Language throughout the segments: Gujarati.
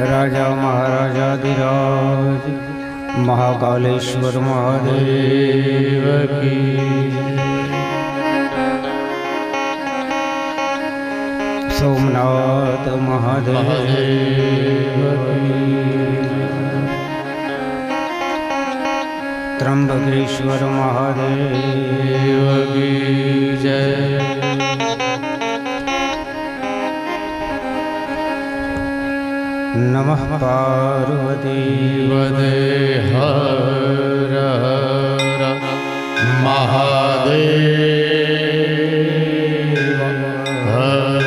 राजा महाराजाधिराज महाकालेश्वर महादेव की सोमनाथ महादेव की त्र्यंबकेश्वर महादेव की जय। नमः पार्वती वदे हर हर महादेव हर।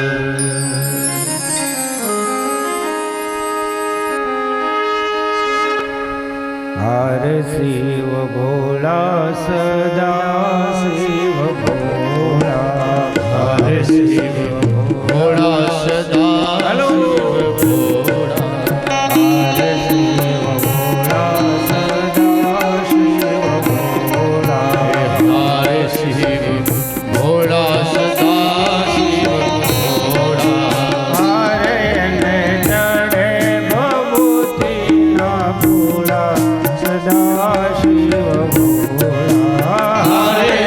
हरे शिव भोला सदा शिव भोला, हरे शिव भोला सदा सदा शिव भोला, हरे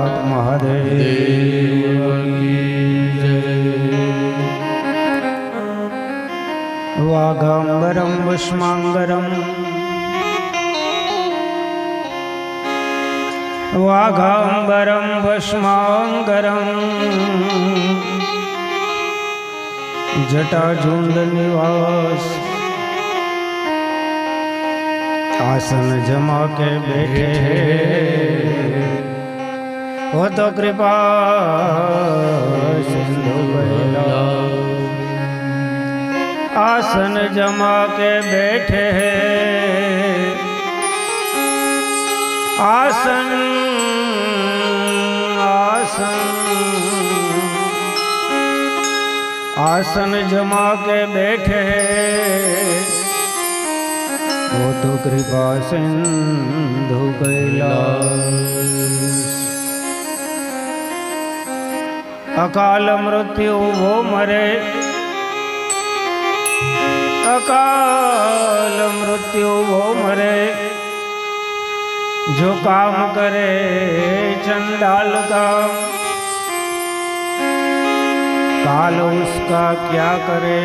સોમનાથ મહાદેવ વાઘાંબરમ વશ્માંગરમ વાઘાંબરમ વશ્માંગરમ જટાઝુંડ નિવાસ आसन जमा के बैठे हो तो कृपा सिंधु बैला आसन जमा के बैठे आसन आसन आसन जमा के बैठे वो तो कृपा सिंधु कैलाश अकाल मृत्यु वो मरे अकाल मृत्यु वो मरे जो काम करे चंडाल का काल उसका क्या करे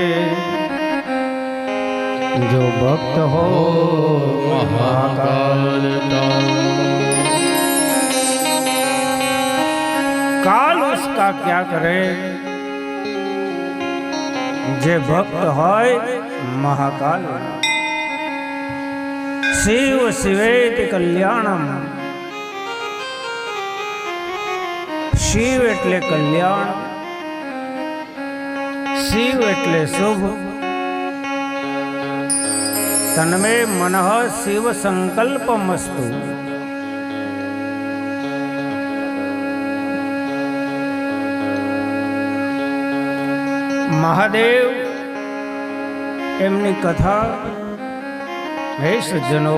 जो भक्त हो महाकाल काल उसका क्या करे जे भक्त होय महाकाल शिव शिवेति कल्याणम शिव एटले कल्याण शिव एटले शुभ तन्मे मनः शिव संकल्पमस्तु महादेव एमनी कथा हे सज्जनो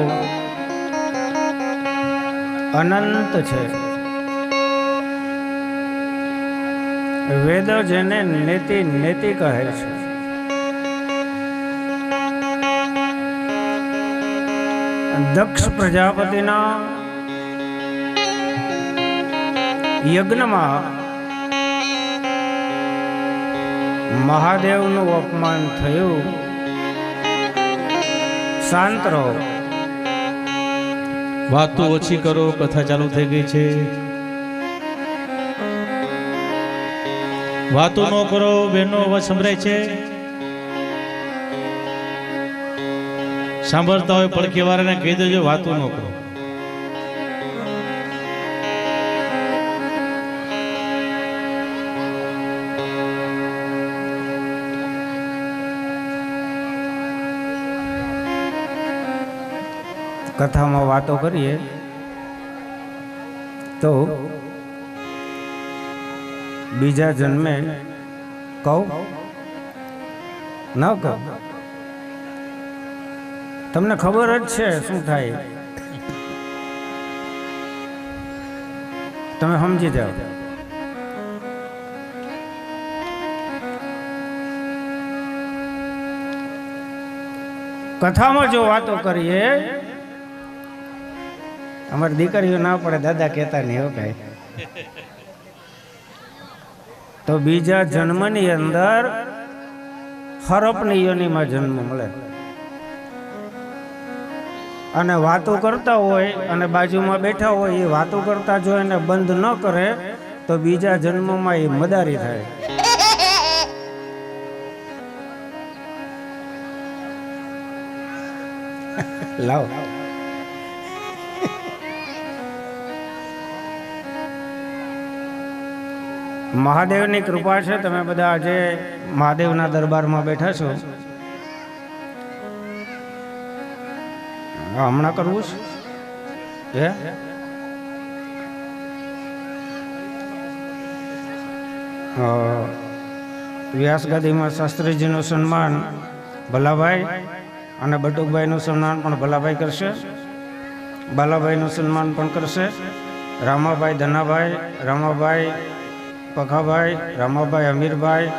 अनंत छे वेदो जेने नेति नेति कहे छे दक्ष प्रजापतिना यज्ञमां महादेवનું અપમાન થયું. શાંત રહો, વાતો ઓછી કરો. કથા ચાલુ થઈ ગઈ છે. વાતો ન કરો. બહેનો અવાજ સંભળાય છે? સાંભળતા હોય પડખે વાળાને કહી દેજો વાતો ન કરો. કથામાં વાતો કરીએ તો બીજા જન્મે કહું ન કહું? તમને ખબર જ છે શું થાય, તમે સમજી જાઓ. કથામાં જો વાતો કરીએ, અમારી દીકરીઓ ના પડે દાદા કહેતા નહીં હો કઈ, તો બીજા જન્મની અંદર હરપની યોનિમાં જન્મ મળે અને વાતો કરતા હોય અને બાજુમાં બેઠા હોય એ વાતો કરતા જો એને બંધ ન કરે તો બીજા જન્મમાં એ મદારી થાય. લાવ મહાદેવની કૃપા છે, તમે બધા આજે મહાદેવના દરબારમાં બેઠા છો. હમણાં કરવું છે વ્યાસગાદીમાં શાસ્ત્રીજીનું સન્માન ભલાભાઈ અને બટુકભાઈનું સન્માન પણ ભલાભાઈ કરશે, બાલાભાઈનું સન્માન પણ કરશે, રામાભાઈ ધનાભાઈ, રામાભાઈ પખાભાઈ, રામાભાઈ અમીરભાઈ,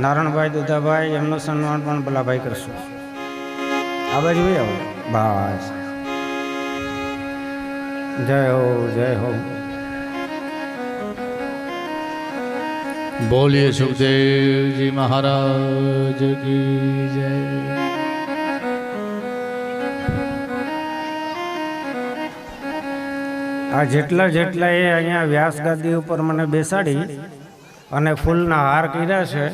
નારણભાઈ દુધાભાઈ એમનું સન્માન પણ ભલાભાઈ કરશે. આ બાજુ આવો બસ. જય હો જય હો. બોલીએ સુખદેવજી મહારાજ કી જય. આ જેટલા જેટલા એ અહીંયા વ્યાસ ગાદી ઉપર મને બેસાડી અને ફૂલના હાર કર્યા છે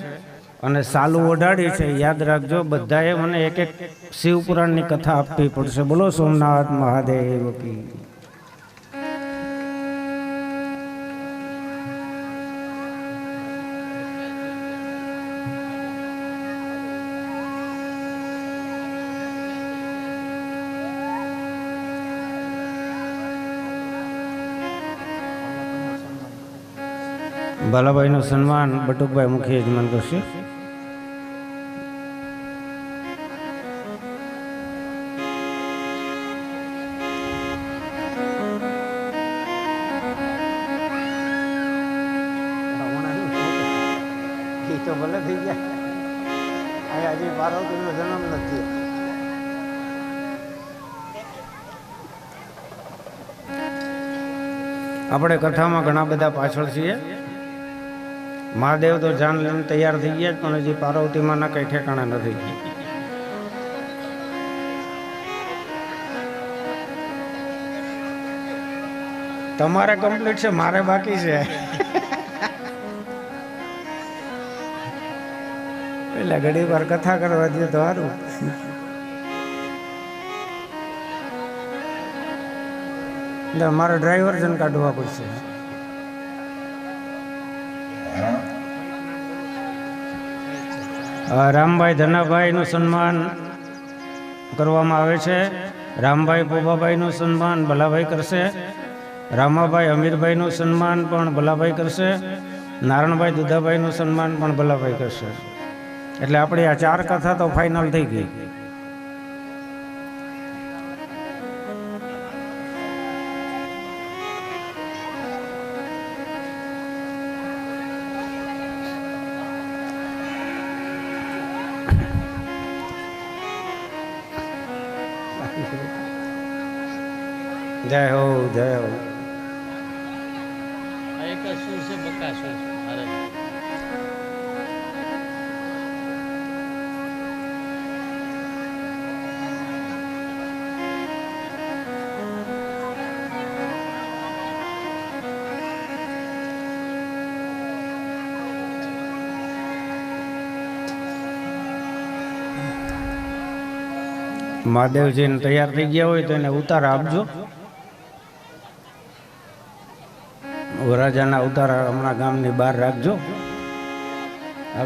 અને સાલું ઓઢાડી છે, યાદ રાખજો બધાએ મને એક એક શિવપુરાણની કથા આપવી પડશે. બોલો સોમનાથ મહાદેવ કી. બાલાભાઈનું સન્માન બટુકભાઈ મુખી યજમાન કરશે. તો ભલે થઈ ગયા, હજી પાર્વતીનો જન્મ નથી. આપણે કથામાં ઘણા બધા પાછળ છીએ. મહાદેવ તો જાન લઈને તૈયાર થઈ ગયા, પણ હજી પાર્વતીમાં ના કઈ ઠેકાણા નથી. તમારે કમ્પ્લીટ છે, મારે બાકી છે. એટલે ઘડી વાર કથા કરવા દે તો સારું. મારે ડ્રાઈવર જન કાઢવા પડશે. રામભાઈ ધનાભાઈનું સન્માન કરવામાં આવે છે. રામભાઈ પોભાભાઈનું સન્માન ભલાભાઈ કરશે. રામાભાઈ અમીરભાઈનું સન્માન પણ ભલાભાઈ કરશે. નારણભાઈ દુધાભાઈનું સન્માન પણ ભલાભાઈ કરશે. એટલે આપણી આ 4 કથા તો ફાઇનલ થઈ ગઈ. જય હો, જય હો. મહાદેવજીને તૈયાર થઈ ગયા હોય તો એને ઉતારા આપજો. વરરાજાના ઉતારા હમણાં ગામની બહાર રાખજો.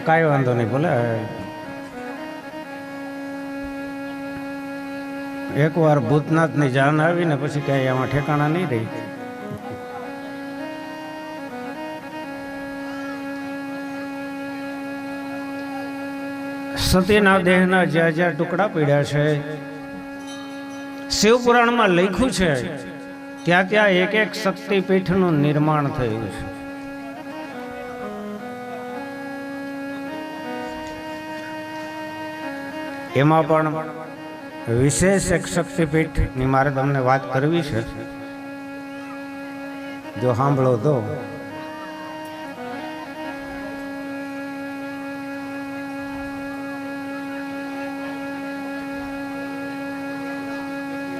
કાંઈ વાંધો નહીં, ભલે એકવાર ભૂતનાથની જાન આવીને પછી કાંઈ આમાં ઠેકાણા નહીં રહી. સતીના દેહના જ્યાં જ્યાં ટુકડા પડ્યા છે, શિવપુરાણમાં લખ્યું છે ત્યાં ત્યાં એક એક શક્તિપીઠનું નિર્માણ થયું છે. એમાં પણ વિશેષ એક શક્તિપીઠની મારે તમને વાત કરવી છે, જો સાંભળો તો.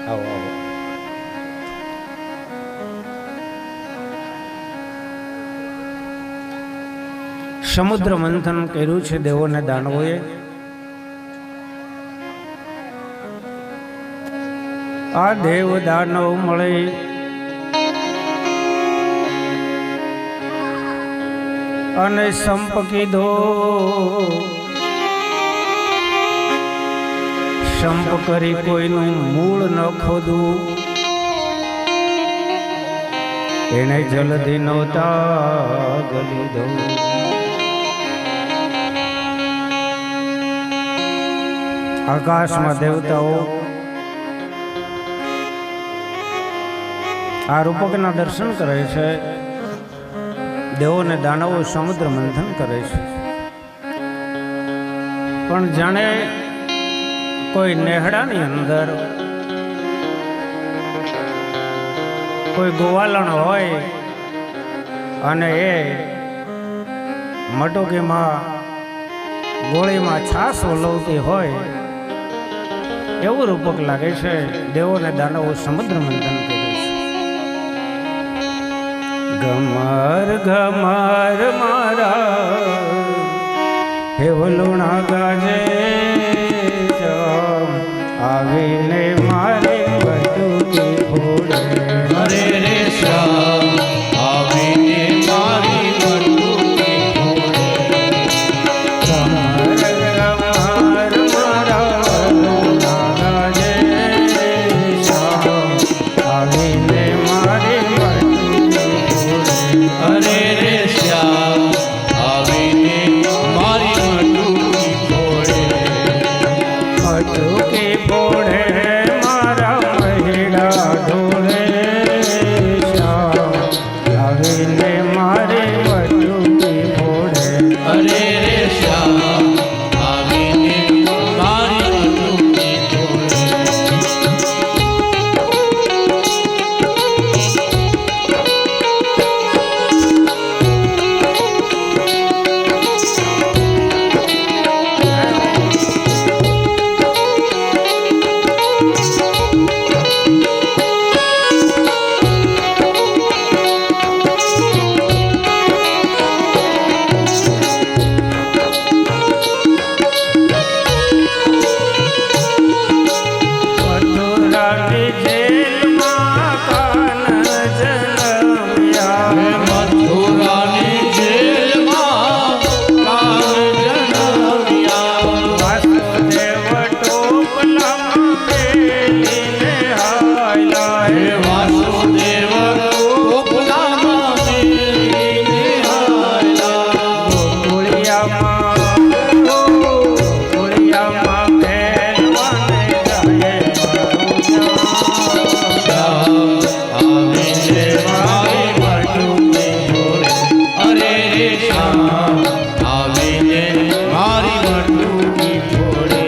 આવો આવો. સમુદ્ર મંથન કર્યું છે દેવોને દાનવોએ. આ દેવ દાનવ મળે અને સંપ કીધો. સંપ કરી કોઈનું મૂળ ન ખોદવું, એને જલ્દી નો તાગ લીધો. આકાશમાં દેવતાઓ આ રૂપકના દર્શન કરે છે, દેવો ને દાનવો સમુદ્ર મંથન કરે છે. પણ જાણે કોઈ નેહડાની અંદર કોઈ ગોવાલણ હોય અને એ મટોકીમાં ગોળીમાં છાસ વલોવતી હોય એવું રૂપક લાગે છે. દેવો ને દાનવો સમુદ્ર મંથન કર્યું છે. ઘમર ઘમર મારા હેવલુણા ગાજે આવીને મારે બટુકી ફોડે. હરે રે શ્યામ આવીને મારી બટુકી ફોડે. ઘમર ઘમર મારા હેવલુણા ગાજે આવીને મારે બટુકી ફોડે. હરે રે શ્યામ આવીને મારી બટુકી ફોડે. બટુકી ફોડે મારા મહિડા ઢોળે આવીને મારે બટુકી ફોડે. હરે રે શ્યામ આવીને મારી બટુકી ફોડે. મથુરાની જેલમાં કાન જન્મ્યા. મથુરાની જેલમાં કાન જન્મ્યા. વાસુદેવ ટોપલામાં બેલીને હાયલા. હે વાસુદેવ ગોકુળામાં મેલીને હાયલા. ગોકુળિયામાં ફેરવાને જાય શ્યામ આવીને મારી બટુકી ફોડે. હરે રે શ્યામ આવીને મારી બટુકી ફોડે.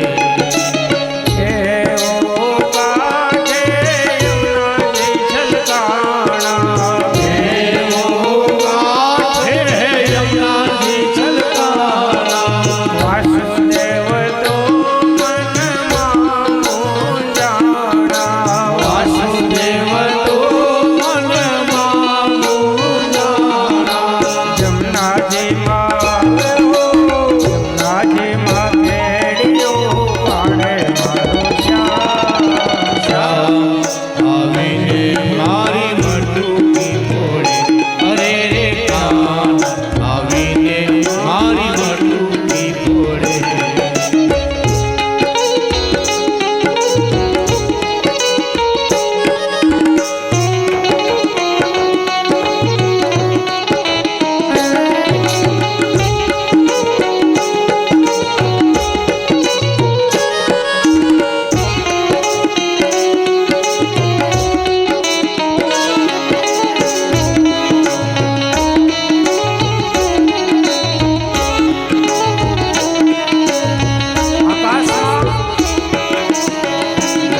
યમુનાજી છલકાણા. વાસુદેવ તો મનમાં મૂંઝાણા. વાસુદેવ તો મનમાં મૂંઝાણા. જમનાજીમાં ખેડીઓ પાડે મારો શ્યામ. શ્યામ આવીને મારી બટુકી ફોડે. હરે રે કાન આવીને મારી બટુકી ફોડે. આકાશમાં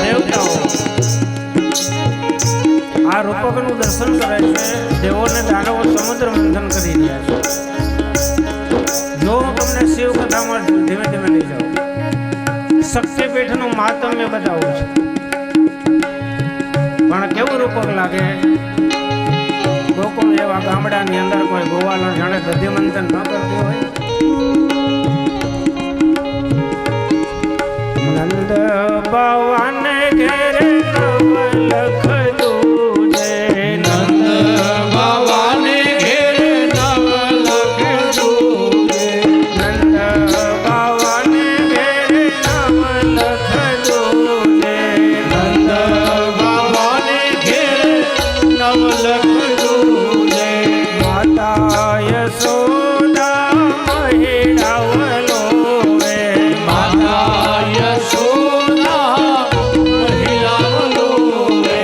દેવતાઓ આ રૂપકનું દર્શન કરે છે. દેવોને દાનવો સમુદ્ર મંથન કરી રહ્યા છે. જો હું તમને શિવ કથામાં ધીમે ધીમે લઈ જાઉં, શક્તિપીઠનું મહાત્મ્ય બતાવું છું. પણ કેવું રૂપક લાગે. ગોકુળ એવા ગામડાની અંદર કોઈ ગોવાલો જાણે દધી મંથન ન કરતું હોય. નંદ બાવાને ઘેરે નવલખ દૂજે. નંદ બાવાને ઘેરે નવલખ દૂજે. નંદ બાવાને ઘેરે નવલખ દૂજે. નંદ બાવાને ઘેરે નવલખ દૂજે. માતા યશોદા મહિડાવલોવે. માતા યશોદા મહિલાઓ લોવે.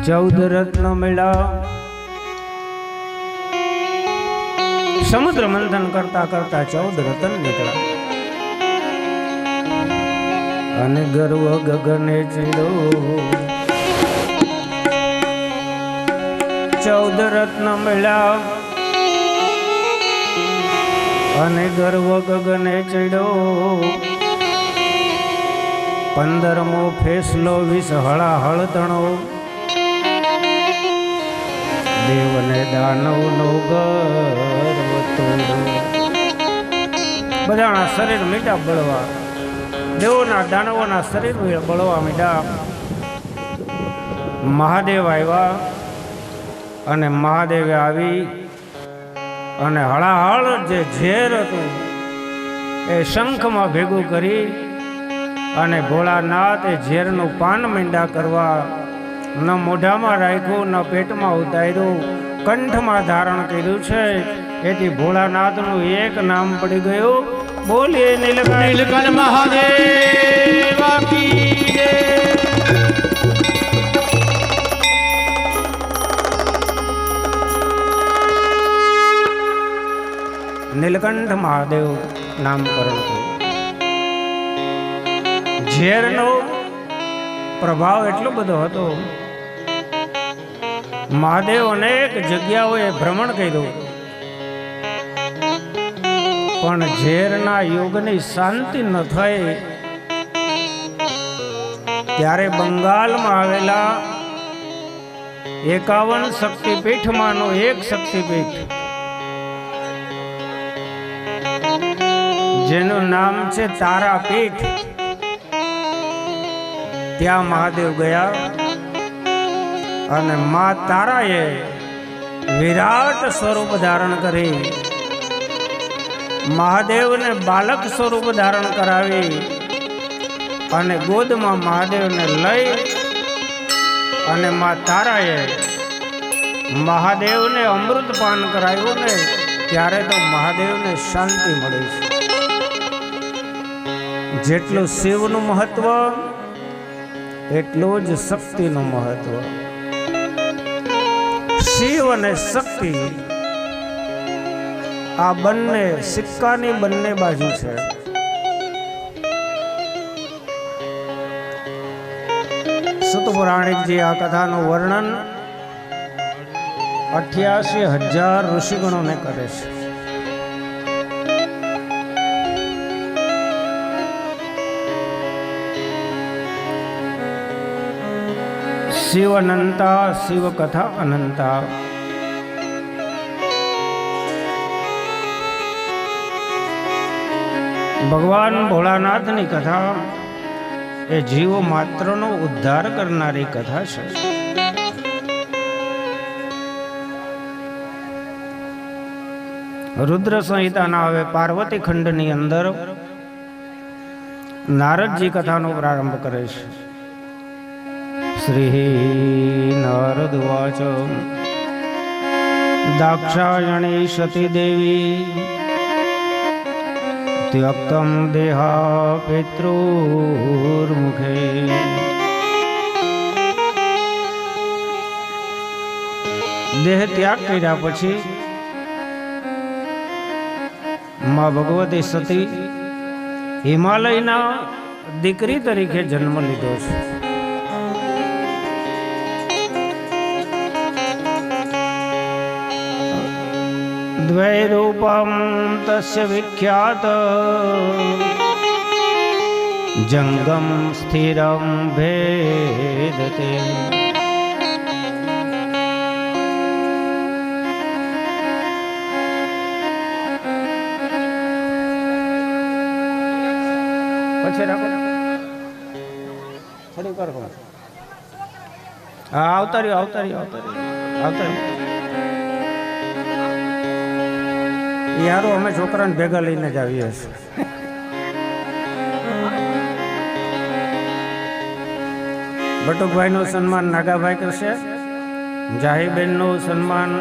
14 રત્ન મળ્યા. સમુદ્ર મંથન કરતા કરતા 14 રત્ન નીકળ્યા. અને ગર્વ ગગને ચડ્યો. 14 રત્ન મળ્યા અને ગર્વ ગગને ચડ્યો. 15મો ફેસલો 20 હળાહળ તણો. દેવને દાનવનો ગર્વ તોડો. બધાના શરીર મીઠા બળવા. દેવોના દાનવોના શરીર બળવા મીઠા. મહાદેવ આવ્યા અને મહાદેવે આવી અને હળાહળ જે ઝેર હતું એ શંખમાં ભેગું કરી અને ભોળાનાથ એ ઝેરનું પાન મીંડા કરવા. ન મોઢામાં રાખ્યું, ન પેટમાં ઉતાર્યું, કંઠમાં ધારણ કર્યું છે. એથી ભોળાનાથનું એક નામ પડી ગયું. બોલીએ નીલકંઠ મહાદેવ કી જય. નીલકંઠ મહાદેવ નામકરણ થયું. ઝેરનો પ્રભાવ એટલો બધો હતો. મહાદેવ અનેક જગ્યાઓએ ભ્રમણ કર્યું, પણ ઝેરના યોગની શાંતિ ન થઈ. ત્યારે બંગાળમાં આવેલા 51 શક્તિપીઠમાંનો એક શક્તિપીઠ જેનું નામ છે તારાપીઠ, ત્યાં મહાદેવ ગયા અને મા તારાએ વિરાટ સ્વરૂપ ધારણ કરી મહાદેવને બાલક સ્વરૂપ ધારણ કરાવી અને ગોદમાં મહાદેવને લઈ અને મા તારાએ મહાદેવને અમૃતપાન કરાવ્યું ને ત્યારે તો મહાદેવને શાંતિ મળી છે. જેટલું શિવનું મહત્વ એટલું જ શક્તિનું મહત્વ. શિવ અને શક્તિ આ બંને સિક્કાની બંને બાજુ છે. સુત પુરાણિકજી આ કથાનું વર્ણન 88,000 ઋષિગણોને કરે છે. શિવ અનંતા, શિવ કથા અનંતા. ભગવાન ભોળાનાથની કથા એ જીવો માત્રનો ઉદ્ધાર કરનારી કથા છે. રુદ્ર સંહિતાના હવે પાર્વતી ખંડની અંદર નારદજી કથાનો પ્રારંભ કરે છે. શ્રી નારદ વાચ દાક્ષાયણી સતી દેવી ત્યક્તમ દેહા પિતૃર્મુખે દેહ ત્યાગ કર્યા પછી માં ભગવતી સતી હિમાલયના દીકરી તરીકે જન્મ લીધો છે. દ્વૈરૂપમ તસ્ય વિખ્યાત જંગમ સ્થિરમ ભેદતે. પછી રાખો થોડી કરો. હા આવતાર્યો આવતાર્યો આવતાર્યો આવતાર્યો. યારો અમે છોકરાને ભેગા લઈને જ આવીએ છીએ. બટુકભાઈનું સન્માન નાગાભાઈ કરશે, જાહીબેનનું સન્માન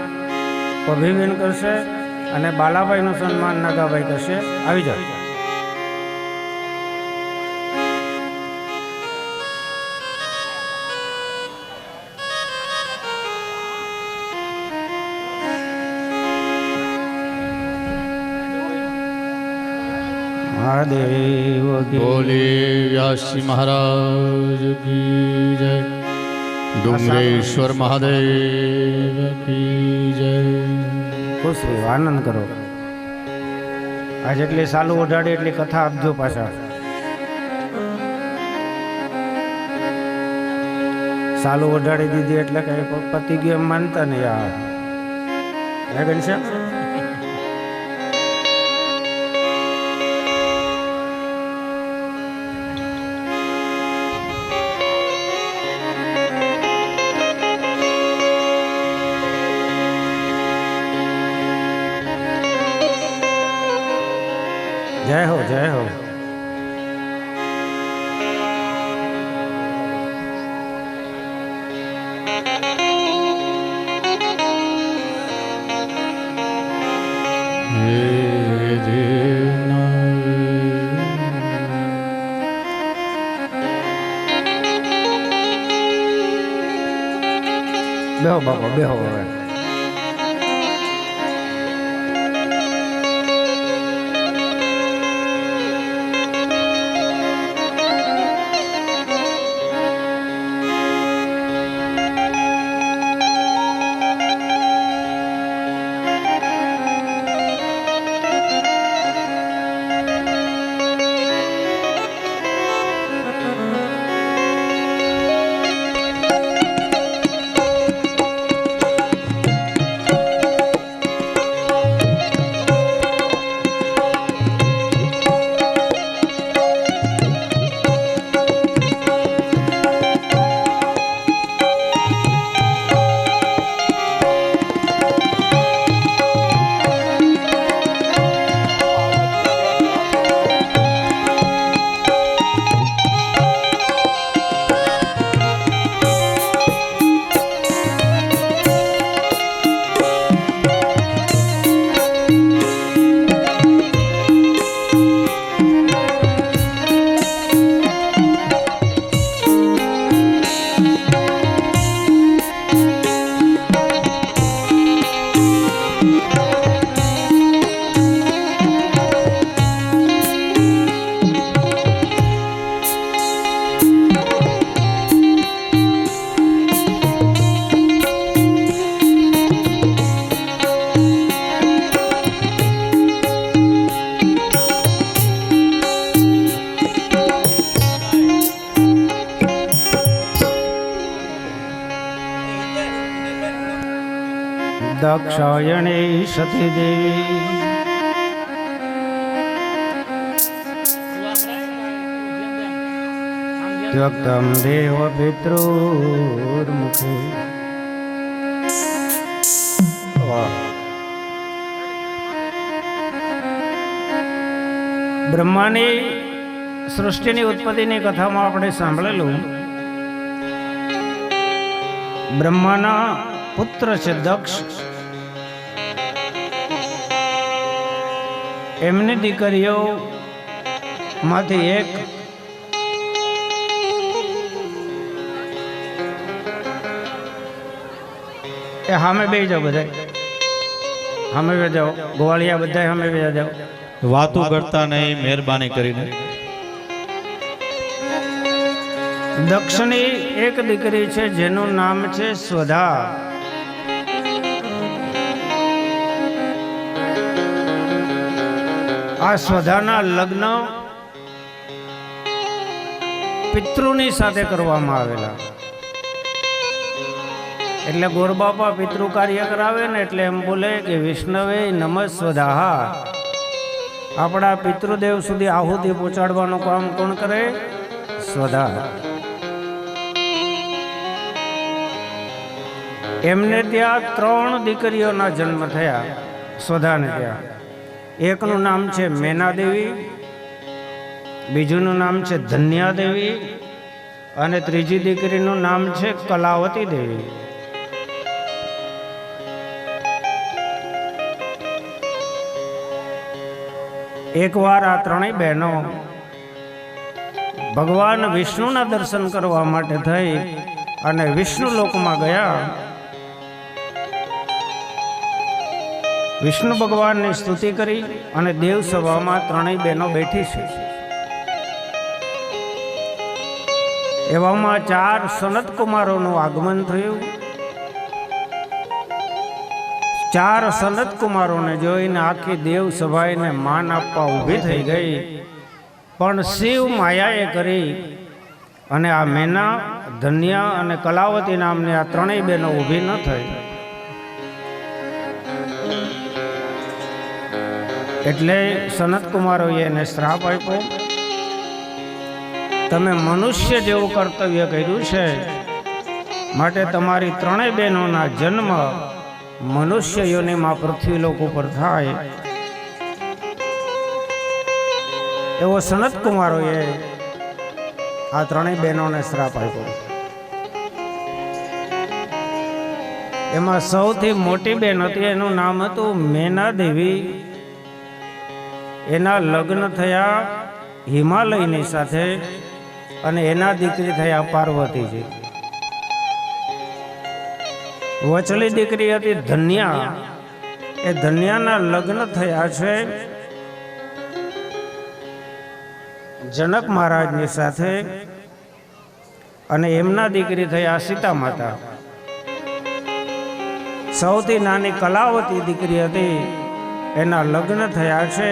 પભીબેન કરશે અને બાલાભાઈનું સન્માન નાગાભાઈ કરશે. આવી જાઓ. મહાદેવ કી બોલે વ્યાસજી મહારાજ કી જય ડુંગરેશ્વર મહાદેવ કી જય ખુશ રહ્યો, આનંદ કરો. આ જેટલી સાલું ઓઢાડી એટલી કથા આપજો પાછા. સાલું ઓઢાડી દીધી એટલે કઈ પતિ ગયું એમ માનતા નહીં. આ છે જય હો, જય હો. બેહો બાપા, બેહો હવે. દક્ષાયણે સતી દેવી ત્યક્તમ દેવ પિતૃર્મુખે. બ્રહ્માની સૃષ્ટિની ઉત્પત્તિની કથામાં આપણે સાંભળેલું. બ્રહ્માના પુત્ર છે દક્ષ. એમની દીકરીઓ માંથી એક એ સામે બે જાઓ, બધા સામે બે જાઓ, ગોવાળિયા બધા સામે બે જાઓ. વાતો કરતા નહીં, મહેરબાની કરીને. દક્ષની એક દીકરી છે જેનું નામ છે સ્વધા. આ સ્વધાના લગ્ન પિતૃની સાથે કરવામાં આવેલા. એટલે ગોરબાપા પિતૃ કાર્ય કરાવે ને એટલે એમ બોલે કે વિષ્ણવે નમઃ સ્વધાહા. આપણા પિતૃદેવ સુધી આહુતિ પહોંચાડવાનું કામ કોણ કરે? સ્વધા. એમને ત્યાં 3 દીકરીઓના જન્મ થયા. સ્વધાને ત્યાં એકનું નામ છે મેનાદેવી, બીજુંનું નામ છે ધન્યાદેવી અને ત્રીજી દીકરીનું નામ છે કલાવતી દેવી. એકવાર આ 3 બહેનો ભગવાન વિષ્ણુના દર્શન કરવા માટે થઈ અને વિષ્ણુ લોકમાં ગયા. વિષ્ણુ ભગવાનની સ્તુતિ કરી અને દેવ સભામાં ત્રણેય બહેનો બેઠી છે. એવામાં 4 સનત કુમારોનું આગમન થયું. 4 સનત કુમારોને જોઈને આખી દેવ સભાને માન આપવા ઊભી થઈ ગઈ. પણ શિવ માયાએ કરી અને આ મેના, ધન્યા અને કલાવતી નામની આ ત્રણેય બહેનો ઊભી ન થઈ. એટલે સનત કુમારોએ એને શ્રાપ આપ્યો, તમે મનુષ્ય જેવું કર્તવ્ય કર્યું છે, માટે તમારી ત્રણેય બહેનોના જન્મ મનુષ્ય યોનિમાં પૃથ્વીલોક ઉપર થાય. એવો સનત કુમારોએ આ ત્રણેય બહેનોને શ્રાપ આપ્યો. એમાં સૌથી મોટી બહેન હતી, એનું નામ હતું મેના દેવી. એના લગ્ન થયા હિમાલયની સાથે અને એના દીકરી થયા પાર્વતીજી. વચલી દીકરી હતી ધન્યા. એ ધન્યાના લગ્ન થયા છે જનક મહારાજની સાથે અને એમના દીકરી થયા સીતા માતા. સૌથી નાની કલાવતી દીકરી હતી, એના લગ્ન થયા છે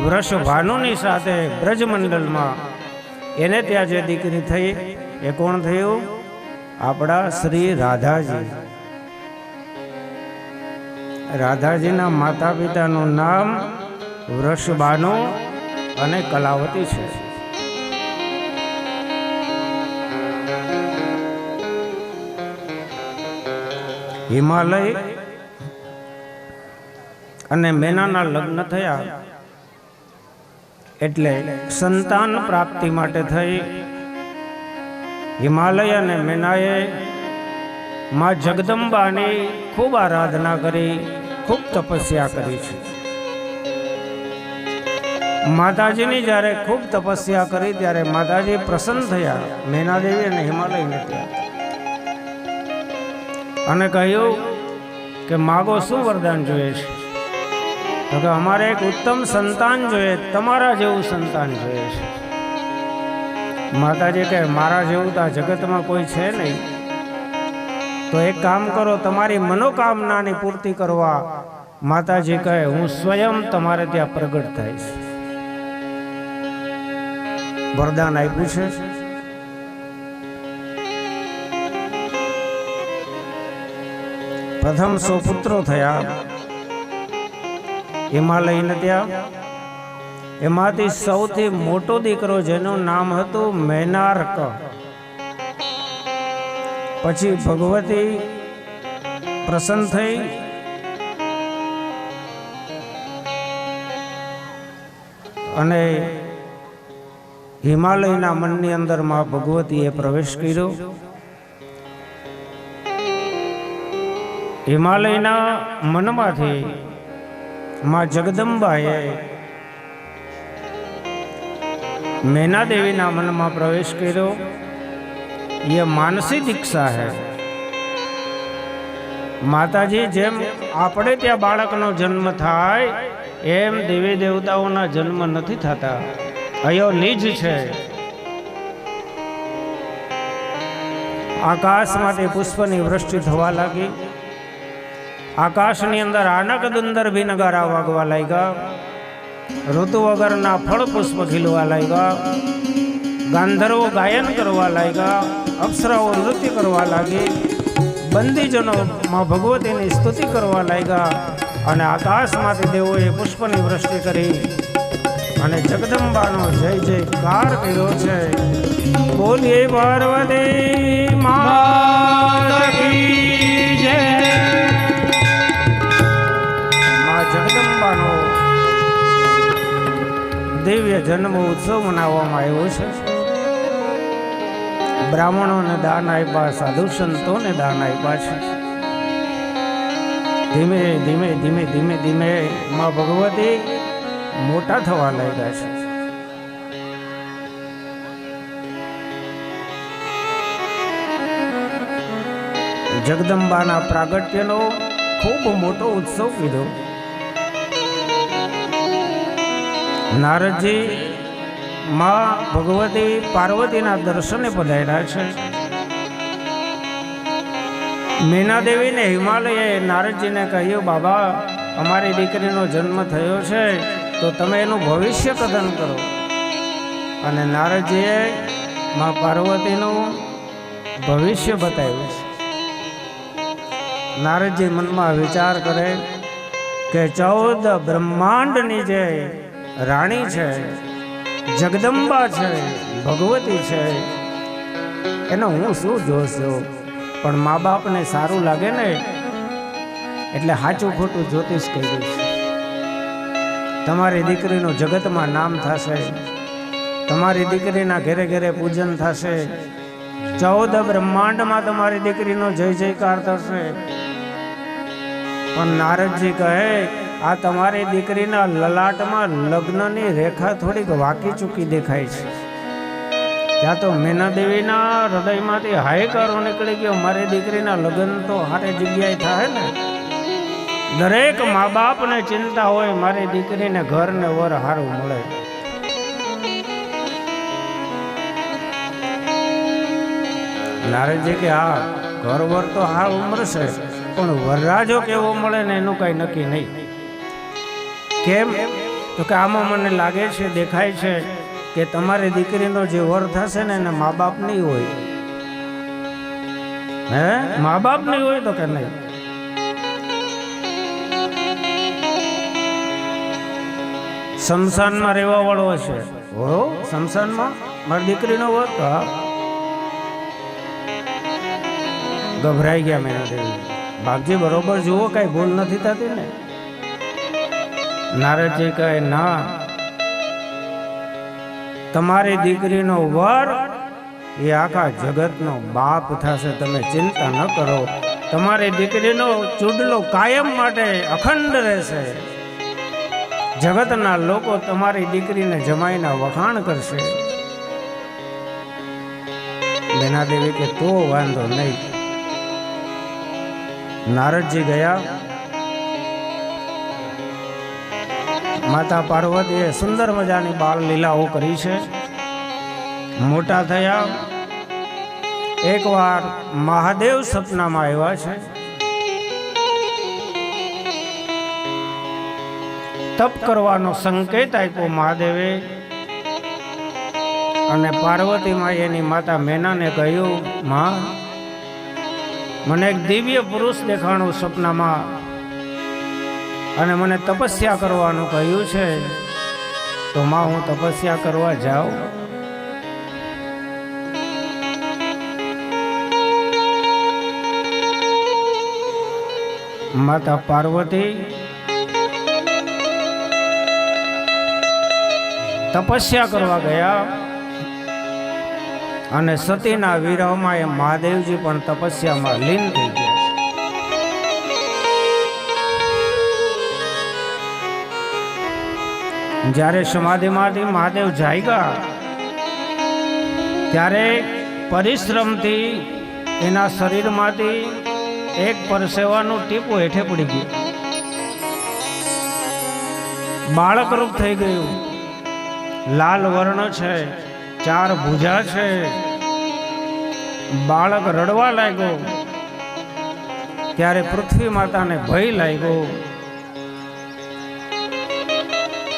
વૃષભાનુની સાથે બ્રજમંડલમાં. એને ત્યાં જે દીકરી થઈ એ કોણ થયું? આપણા શ્રી રાધાજી. રાધાજીના માતા પિતાનું નામ વૃષભાનુ અને કલાવતી છે. હિમાલય અને મેનાના લગ્ન થયા એટલે સંતાન પ્રાપ્તિ માટે થઈ હિમાલય અને મેનાએ માં જગદંબાની ખૂબ આરાધના કરી, ખૂબ તપસ્યા કરી છે. માતાજીની જ્યારે ખૂબ તપસ્યા કરી ત્યારે માતાજી પ્રસન્ન થયા મેનાદેવી અને હિમાલયને ત્યાં અને કહ્યું કે માગો શું વરદાન જોઈએ છે? તો કે અમારે એક ઉત્તમ સંતાન જોઈએ, તમારા જેવું સંતાન જોઈએ છે. માતાજી કહે મારા જેવું તો આ જગતમાં કોઈ છે નહીં, તો એક કામ કરો, તમારી મનોકામનાની પૂર્તિ કરવા માતાજી કહે હું સ્વયં તમારે ત્યાં પ્રગટ થઈશ. વરદાન આપ્યું છે. પ્રથમ 100 પુત્રો થયા હિમાલયને ત્યાં. એમાંથી સૌથી મોટો દીકરો જેનું નામ હતું મેનાર્ક. પછી ભગવતી પ્રસન્ન થઈ અને હિમાલયના મનની અંદર માં ભગવતીએ પ્રવેશ કર્યો. હિમાલયના મનમાંથી માં જગદંબાએ मैना देवी ना मन में प्रवेश करो। ये मानसी दीक्षा है। माताजी जेम आपणे त्या बाळकनो जन्म थाय एम देवी देवताओना जन्म नथी थता। अयो निज छे। आकाश माटे पुष्पनी वृष्टि थवा लागी। आकाशनी अंदर आनक दुंदर भी नगारा वागवा लाग्या। ऋतु वगरना फल पुष्प खिलवा लाग्या। गांधर्वो गायन करवा लाग्या। अप्सराओ नृत्य करवा लागी। बंदीजनों मां भगवतीनी स्तुति करवा लाग्या। अने आकाश माटे देवोए पुष्पनी वृष्टि करी अने जगदंबानो जय जयकार कर्यो छे। बोलिए पार्वती माता की जय। मां जगदंबानो दिव्य जन्म उत्सव मनाववामां आव्यो छे। ब्राह्मणों ने दान आप्या, साधु संतों ने दान आप्या छे। धीमे धीमे धीमे धीमे धीमे मां भगवती मोटा थवा लाग्या छे। जगदंबाना प्रागट्यनो खूब मोटो उत्सव कीधो। નારદજી માં ભગવતી પાર્વતીના દર્શને પધાર્યા છે. મીના દેવીને હિમાલયે નારદજીને કહ્યું, બાબા અમારી દીકરીનો જન્મ થયો છે તો તમે એનું ભવિષ્ય કથન કરો. અને નારદજીએ માં પાર્વતીનું ભવિષ્ય બતાવ્યું છે. નારદજી મનમાં વિચાર કરે કે 14 બ્રહ્માંડની જે રાણી છે, જગદંબા છે, ભગવતી છે, એનો હું શું જોશ જોઉં? પણ મા બાપને સારું લાગે ને એટલે સાચું ખોટું જ્યોતિષ કહી દઈશ. તમારી દીકરીનું જગતમાં નામ થશે, તમારી દીકરીના ઘરે ઘરે પૂજન થશે, 14 બ્રહ્માંડમાં તમારી દીકરીનો જય જયકાર થશે. પણ નારદજી કહે, આ તમારી દીકરીના લલાટમાં લગ્નની રેખા થોડીક વાકી ચૂકી દેખાય છે. ત્યાં તો મીના દેવીના હૃદયમાંથી હાયકારો નીકળી ગયો, મારી દીકરીના લગ્ન તો હારે જગ્યાએ થાય ને. દરેક મા બાપને ચિંતા હોય મારી દીકરીને ઘર ને વર હારું મળે. નારદજી કે હા, ઘર વર તો હારું મળશે, પણ વરરાજો કેવો મળે ને એનું કઈ નક્કી નહીં. કેમ? તો કે આમાં મને લાગે છે, દેખાય છે કે તમારી દીકરીનો જે વર થશે ને એને મા બાપ નહીં હોય. હે, મા બાપ નહીં હોય તો કે નહીં. શમશાનમાં રહેવા વાળો હશે. હો, શમશાનમાં મારી દીકરીનો વર? હા. ગભરાઈ ગયા મીના દેવી. બાપજી બરોબર જુઓ, કઈ ભૂલ નથી થતી ને? નારદજી કહે, ના, તમારી દીકરીનો વર એ આખા જગતનો બાપ થશે, તમે ચિંતા ન કરો. તમારી દીકરીનો ચૂડલો કાયમ માટે અખંડ રહેશે. જગતના લોકો તમારી દીકરીને જમાઈના વખાણ કરશે. મીના દેવી કે તો વાંધો નહીં. નારદજી ગયા. માતા પાર્વતીએ સુંદર મજાની બાળ લીલાઓ કરી છે. મોટા થયા. એકવાર મહાદેવ સપનામાં આવ્યા છે. તપ કરવાનો સંકેત આપ્યો મહાદેવે. અને પાર્વતીમાં એની માતા મેનાને કહ્યું, માં, મને એક દિવ્ય પુરુષ દેખાણું સપનામાં, અને મને તપસ્યા કરવાનું કહ્યું છે, તો માં હું તપસ્યા કરવા જાઉં? માતા પાર્વતી તપસ્યા કરવા ગયા. અને સતીના વિરહમાં એ મહાદેવજી પણ તપસ્યામાં લીન થઈ ગયા. જ્યારે સમાધિમાંથી મહાદેવ જાગ્યા ત્યારે પરિશ્રમથી એના શરીરમાંથી એક પરસેવાનું ટીપું હેઠે પડી ગયું. બાળક રૂપ થઈ ગયું. લાલ વર્ણ છે, 4 ભુજા છે. બાળક રડવા લાગ્યો. ત્યારે પૃથ્વી માતાને ભય લાગ્યો.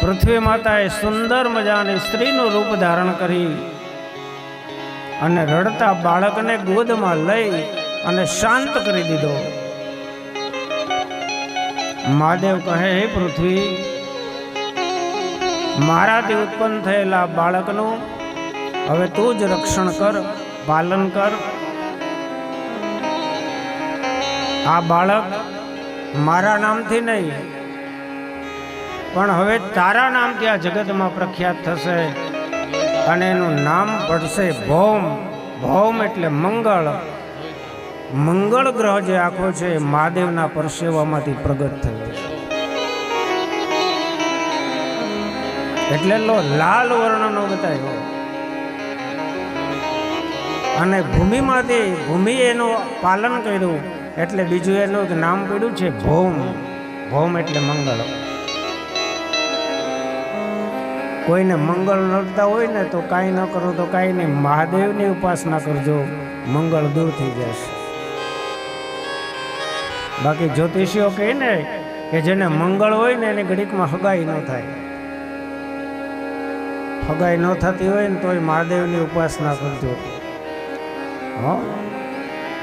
પૃથ્વી માતાએ સુંદર મજાની સ્ત્રીનું રૂપ ધારણ કરી અને રડતા બાળકને ગોદમાં લઈ અને શાંત કરી દીધો. મહાદેવ કહે, હે પૃથ્વી, મારાથી ઉત્પન્ન થયેલા બાળકનું હવે તું જ રક્ષણ કર, પાલન કર. આ બાળક મારા નામથી નહીં, પણ હવે તારા નામથી આ જગતમાં પ્રખ્યાત થશે. અને એનું નામ પડશે ભૌમ. ભૌમ એટલે મંગળ. મંગળ ગ્રહ જે આખો છે મહાદેવના પરસેવામાંથી પ્રગટ થયો છે. એટલે લાલ વર્ણનો બતાવ્યો. અને ભૂમિમાંથી ભૂમિ એનું પાલન કર્યું એટલે બીજું એનું નામ પડ્યું છે ભૌમ. ભૌમ એટલે મંગળ. કોઈને મંગળ નડતા હોય ને તો કાંઈ ન કરો તો કાંઈ નહીં, મહાદેવની ઉપાસના કરજો, મંગળ દૂર થઈ જશે. બાકી જ્યોતિષીઓ કહે ને કે જેને મંગળ હોય ને એની ઘડીકમાં હગાઈ ન થાય. હગાઈ ન થતી હોય ને તોય મહાદેવની ઉપાસના કરજો.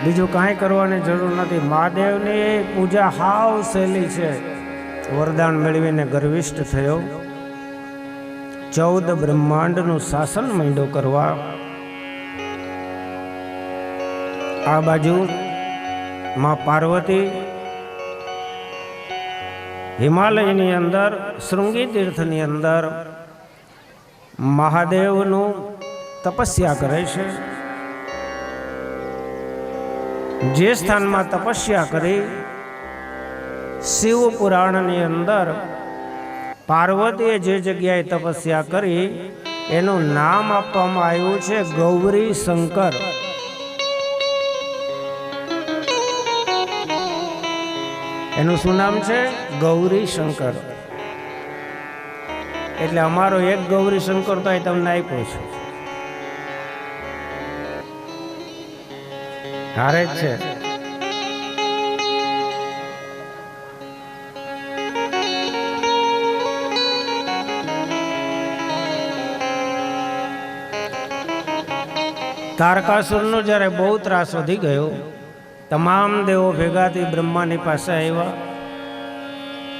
બીજું કાંઈ કરવાની જરૂર નથી. મહાદેવની પૂજા હાવ સહેલી છે. વરદાન મેળવીને ગર્વિષ્ઠ થયો, 14 બ્રહ્માંડનું શાસન માંડ્યો કરવા. આ બાજુ માં પાર્વતી હિમાલયની અંદર શૃંગી તીર્થની અંદર મહાદેવનું તપસ્યા કરે છે. જે સ્થાનમાં તપસ્યા કરી શિવ પુરાણની અંદર પાર્વતીએ જે જગ્યાએ તપસ્યા કરી એનું નામ આપવામાં આવ્યું છે ગૌરી શંકર. એનું શું નામ છે? ગૌરી શંકર. એટલે અમારો એક ગૌરી શંકર તો તમને આપ્યો છે, હારે જ છે. તારકાસુરનો જ્યારે બહુ ત્રાસ વધી ગયો, તમામ દેવો ભેગાથી બ્રહ્માની પાસે આવ્યા.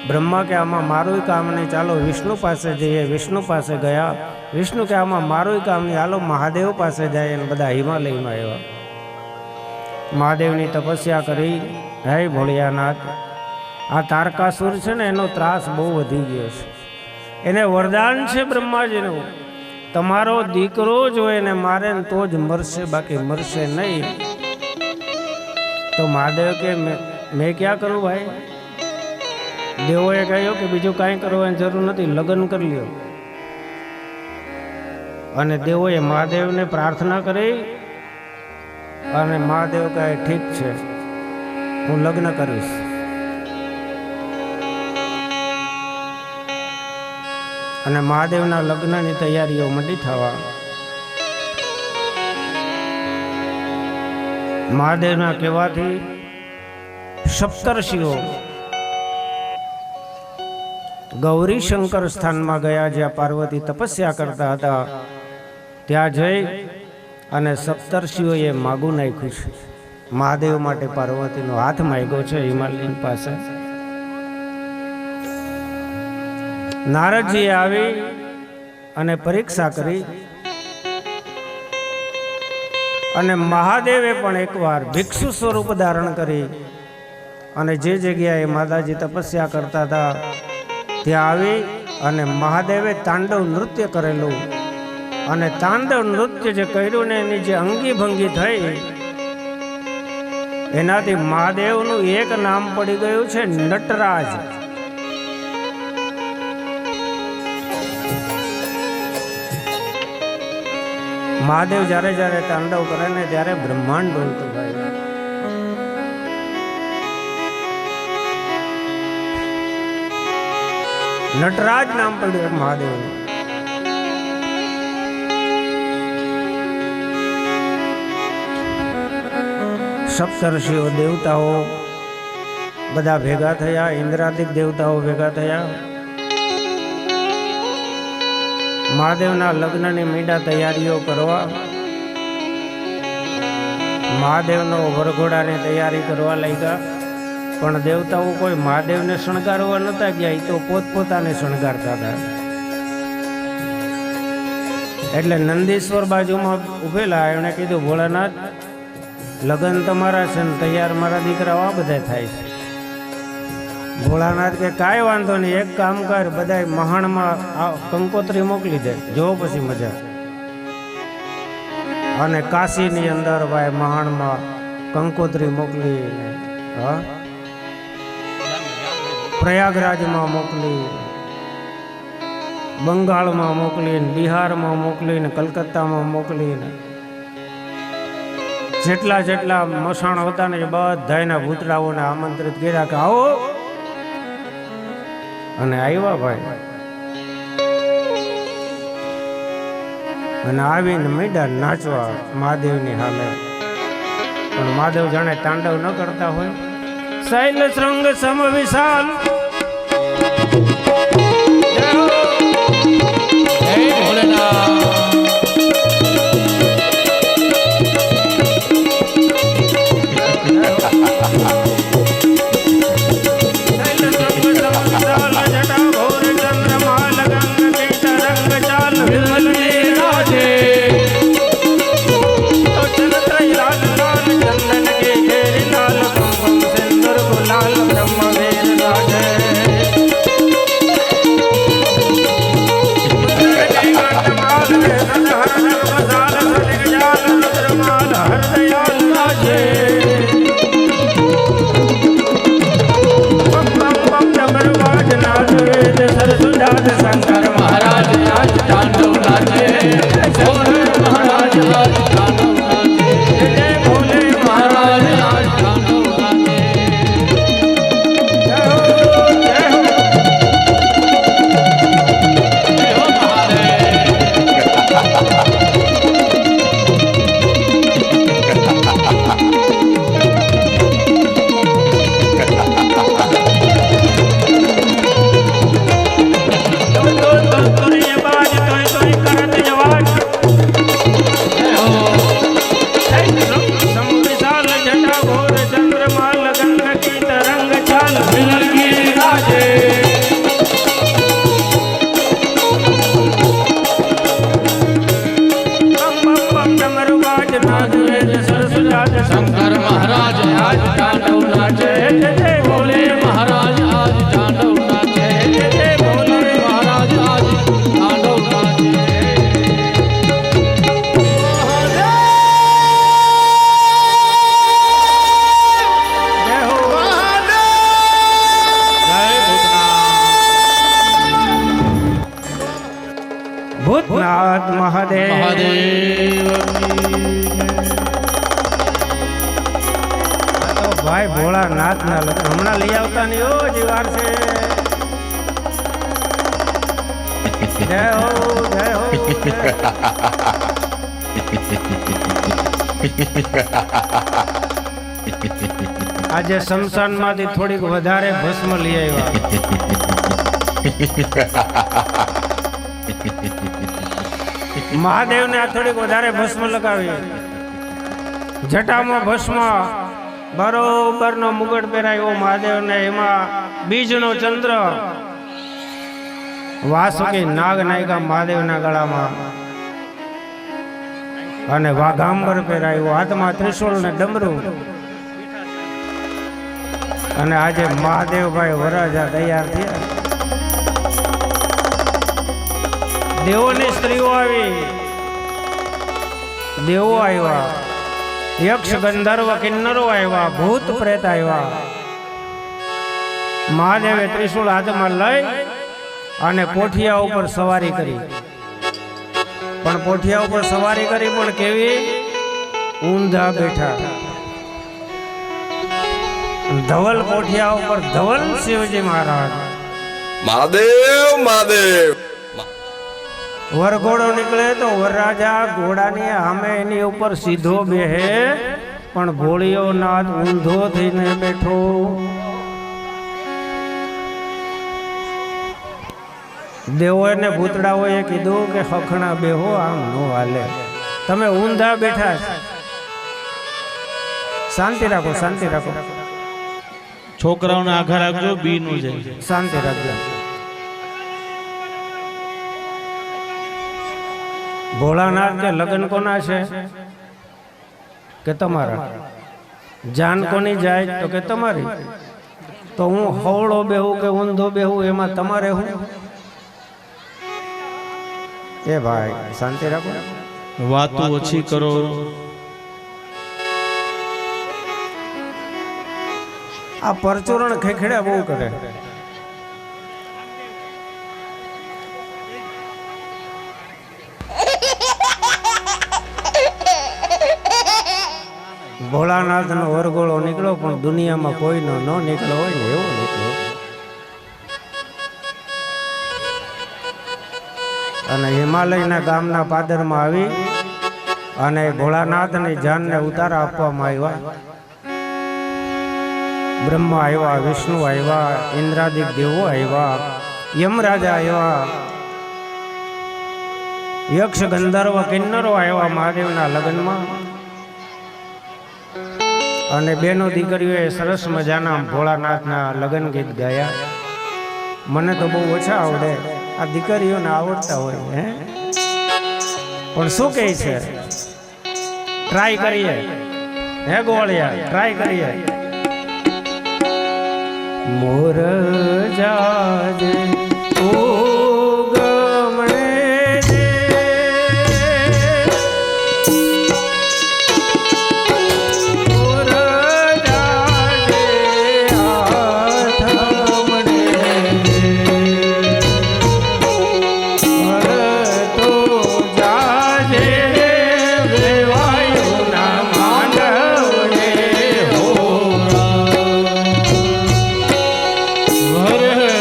બ્રહ્મા કે આમાં મારું કામ નહીં, ચાલો વિષ્ણુ પાસે જઈએ. વિષ્ણુ પાસે ગયા. વિષ્ણુ કે આમાં મારું કામ નહીં, હાલો મહાદેવ પાસે જાય. અને બધા હિમાલયમાં આવ્યા. મહાદેવની તપસ્યા કરી. હે ભોળિયાનાથ, આ તારકાસુર છે ને એનો ત્રાસ બહુ વધી ગયો છે. એને વરદાન છે બ્રહ્માજીનું, તમારો દીકરો જો એને મારે ને તો જ મરશે, બાકી મરશે નહીં. તો મહાદેવ કે મેં ક્યાં કરું ભાઈ? દેવોએ કહ્યું કે બીજું કાંઈ કરવાની જરૂર નથી, લગ્ન કરી લ્યો. અને દેવોએ મહાદેવને પ્રાર્થના કરી. અને મહાદેવ કહે ઠીક છે, હું લગ્ન કરીશ. અને મહાદેવના લગ્નની તૈયારીઓ મંડી થવા. મહાદેવના કહેવાથી સપ્તર્ષિઓ ગૌરી શંકર સ્થાનમાં ગયા, જ્યાં પાર્વતી તપસ્યા કરતા હતા. ત્યાં જઈ અને સપ્તર્ષિઓએ માગું નાખ્યું છે. મહાદેવ માટે પાર્વતીનો હાથ માંગ્યો છે હિમાલયની પાસે. નારદજીએ આવી અને પરીક્ષા કરી. અને મહાદેવે પણ એકવાર ભિક્ષુ સ્વરૂપ ધારણ કરી અને જે જગ્યાએ માતાજી તપસ્યા કરતા હતા ત્યાં આવી અને મહાદેવે તાંડવ નૃત્ય કરેલું. અને તાંડવ નૃત્ય જે કર્યું ને એની જે અંગી ભંગી થઈ, એનાથી મહાદેવનું એક નામ પડી ગયું છે નટરાજ. મહાદેવ જ્યારે જ્યારે તાંડવ કરે ને ત્યારે બ્રહ્માંડ ડોલતું થાય. નટરાજ નામ પડ્યું મહાદેવનું. સપ્તર્ષિઓ દેવતાઓ બધા ભેગા થયા, ઇન્દ્રાદિક દેવતાઓ ભેગા થયા. મહાદેવના લગ્નની મીંડા તૈયારીઓ કરવા. મહાદેવનો વરઘોડાની તૈયારી કરવા લાગ્યા. પણ દેવતાઓ કોઈ મહાદેવને શણગારવા નતા ગયા, એ તો પોતપોતાને શણગારતા હતા. એટલે નંદીશ્વર બાજુમાં ઉભેલા એમણે કીધું, ભોળાનાથ, લગ્ન તમારા છે ને તૈયાર મારા દીકરાઓ આ બધા થાય છે. ભોળાનાથ કે કાંઈ વાંધો નહીં, એક કામ કર, બધા મહાણમાં કંકોત્રી મોકલી દે, જો પછી મજા. અને કાશીની અંદર ભાઈ મહાણમાં કંકોત્રી મોકલી, હા, પ્રયાગરાજમાં મોકલી, બંગાળમાં મોકલીને, બિહારમાં મોકલીને, કલકત્તામાં મોકલીને, જેટલા જેટલા મસાણ હતા ને એ બધાના ભૂતડાઓને આમંત્રિત કર્યા કે આવો. અને આવ્યા ભાઈ. અને આવીને મીડા નાચવા મહાદેવની સામે. પણ મહાદેવ જાણે તાંડવ ન કરતા હોય. શૈલ શૃંગ સમ વિશાલ શંકર મહારાજ આજ તાંડવ નાચે. મહારાજ આજ તાંડવ નાચે. જય ભોલે મહારાજ આજ તાંડવ નાચે. જય હો જય હો જય હો શંકર મહારાજ આજ તાંડવ નાચે. જય ભોલે મહારાજ આજ તાંડવ નાચે. જય ભોલે મહારાજ આજ તાંડવ નાચે. જય હો ભૂતનાથ મહાદેવ. ભાઈ ભોળાનાથ ના લગ્ન હમણાં લઈ આવતા નહીં. ઓ જીવાર છે. જય હો જય હો. આજે શમશાન માંથી થોડીક વધારે ભસ્મ લઈ આવ્યા. મહાદેવ ને આ થોડીક વધારે ભસ્મ લગાવી. જટામાં ભસ્મ બરોબર નો મુગટ પહેરાયો મહાદેવ ને. એમાં બીજનો ચંદ્ર વાસુકી નાગ નાયકા મહાદેવ ના ગળામાં અને વાઘાંબર પહેરાયો. હાથમાં ત્રિશૂળ ને ડમરું. અને આજે મહાદેવભાઈ વરાજા તૈયાર થયા. દેવોની સ્ત્રીઓ આવી, દેવો આવ્યા, યક્ષ ગંધર્વ કિન્નરો આવ્યા, ભૂત પ્રેત આવ્યા. મહાદેવે ત્રિશૂળ હાથમાં લઈ અને પોઠિયા ઉપર સવારી કરી. પણ પોઠિયા ઉપર સવારી કરી પણ કેવી? ઊંધા બેઠા. ધવલ પોઠિયા ઉપર ધવલ શિવજી મહારાજ. મહાદેવ મહાદેવ. વરઘોડો નીકળે તો વરરાજા ઘોડાની સામે એની ઉપર સીધો બેહે, પણ ઘોડીઓ નાથ ઊંધો થઈને બેઠો. દેવોએ ને ભૂતડાઓએ કીધું કે હખણા બેહો, આમ નો હાલે, તમે ઊંધા બેઠા. શાંતિ રાખો, શાંતિ રાખો. છોકરાઓને આઘા રાખજો, બી નું જાય. શાંતિ રાખજો. ભોળાનાથ કે લગ્ન કોના છે? કે તમારા. જાન કોની જાય? તો કે તમારી. તો હું હવળો બેહું કે ઊંધો બેહું એમાં તમારે હું? એ ભાઈ શાંતિ રાખો. વાતો ઓછી કરો. આ પરચુરણ ખેખડ્યા બહુ કરે. ભોળાનાથ નો વરઘોડો નીકળો, પણ દુનિયામાં કોઈનો ન નીકળો હોય ને એવો નીકળ્યો. અને હિમાલયના ગામના પાદરમાં આવી અને ભોળાનાથની જાનને ઉતારા આપવામાં આવ્યા. બ્રહ્મા આવ્યા, વિષ્ણુ આવ્યા, ઇન્દ્રાદિક દેવો આવ્યા, યમરાજા આવ્યા, યક્ષ ગંધર્વ કિન્નરો આવ્યા મહાદેવના લગ્નમાં. અને બેનો દીકરીઓએ સરસ મજાના ભોળાનાથના લગ્ન ગીત ગાયા. મને તો બહુ ઓછા આવડે, આ દીકરીઓને આવડતા હોય હે, પણ શું કહે છે, ટ્રાય કરીએ હે ગોળિયા, ટ્રાય કરીએ. મોર જાજે ઓ ગમણે દે, મોર જાજે હાથ મણે દે, તો જાજે વેવાયુના માંડવને મધુ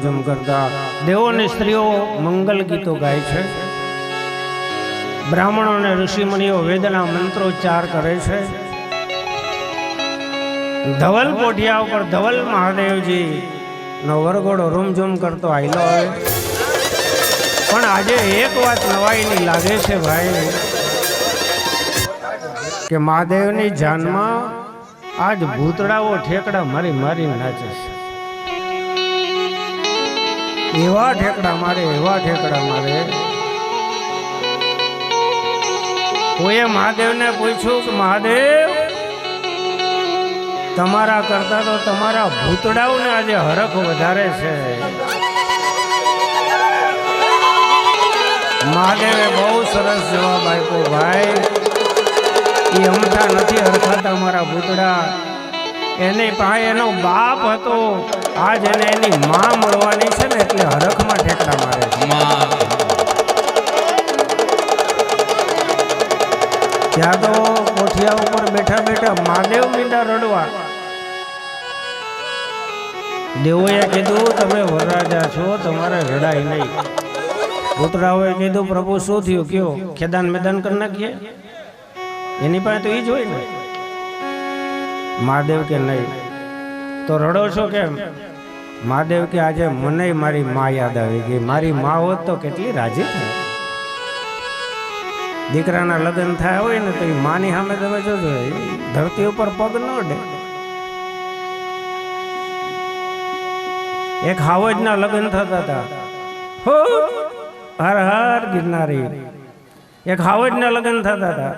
રમઝમ કરતા. દેવોની સ્ત્રીઓ મંગલ ગીતો ગાય છે. બ્રાહ્મણો અને ઋષિમુનિઓ વેદના મંત્રોચ્ચાર કરે છે. ધવલ પોઠિયા ઉપર ધવલ મહાદેવજી નો વરઘોડો રૂમઝૂમ કરતો આયલો હોય. પણ આજે એક વાત નવાઈની લાગે છે ભાઈ, કે મહાદેવની જાનમાં આજ ભૂતડાઓ ઠેકડા મારી મારી નાચે છે. એવા ઠેકડા મારે, એવા ઠેકડા મારે. કોઈએ મહાદેવને પૂછ્યું કે મહાદેવ, તમારા કરતા તો તમારા ભૂતડાઓને આજે હરખ વધારે છે. મહાદેવે બહુ સરસ જવાબ આપ્યો, ભાઈ એ અમથા નથી હરખાતા મારા ભૂતડા. એની પાસે એનો બાપ હતો, આજ એને એની માં મળવાની છે ને એટલે હરખમાં ઠેકડા મારે છે. ત્યાં તો કોઠિયા ઉપર બેઠા બેઠા મહાદેવ મીંડા રડવા. દેવોએ કીધું તમે વરરાજા છો, તમારે રડાય નહીં. ભૂતરાઓએ કીધું પ્રભુ શું થયું, કયો ખેદાન મેદાન કરી નાખીએ. એની પાસે તો એ જ હોય ને. મહાદેવ કે નહીં. તો રડો છો કેમ? મહાદેવ કે આજે મને મારી માં યાદ આવી ગઈ. મારી માં હોત તો કેટલી રાજી થાય. દીકરાના લગ્ન થયા હોય ને તો એ માની સામે તમે જોજો, ધરતી ઉપર પગ ન અડે. એક હાવજના લગ્ન થતા હતા. હો હર હર ગિરનારી. એક હાવજના લગ્ન થતા હતા.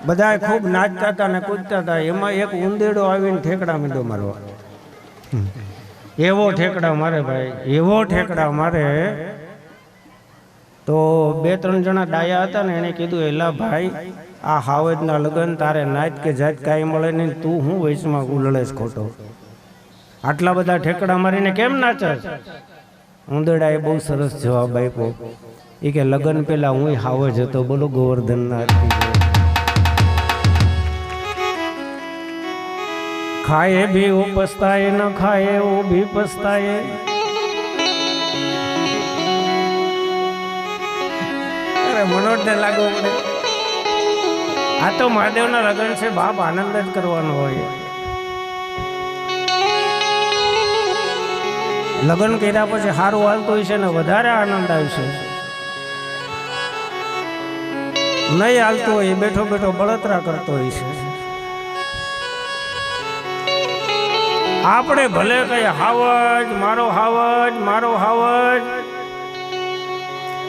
બધા ખૂબ નાચતા હતા ને કૂદતા હતા. એમાં એક ઉંદેડો આવીને ઠેકડા મીંડો મારવા. એવો ઠેકડા મારે ભાઈ, એવો ઠેકડા મારે. તો 2-3 જણા ડાયા હતા ને એને કીધું, એલા ભાઈ આ હાવજના લગ્ન તારે નાચ કે જાત કાંઈ મળે નહીં, તું હું વૈશમાં ઉલળેશ ખોટો. આટલા બધા ઠેકડા મારીને કેમ નાચે? ઉંદરડાએ બહુ સરસ જવાબ આપ્યો. એ કે લગ્ન પેલા હું હાવજ હતો, બોલો ગોવર્ધનના. ખાए भी वो पछताए, न खाए वो भी पछताए. મનોજ ને લાગુ પડે આ તો મહાદેવના લગ્ન છે, બાપ આનંદ જ કરવાનો હોય. લગ્ન કર્યા પછી સારું હાલતું હોય છે ને વધારે આનંદ આવશે. નહીં હાલતું હોય એ બેઠો બેઠો બળતરા કરતો હોય છે. આપણે ભલે કઈ હાવજ મારો, હાવજ મારો, હાવજ,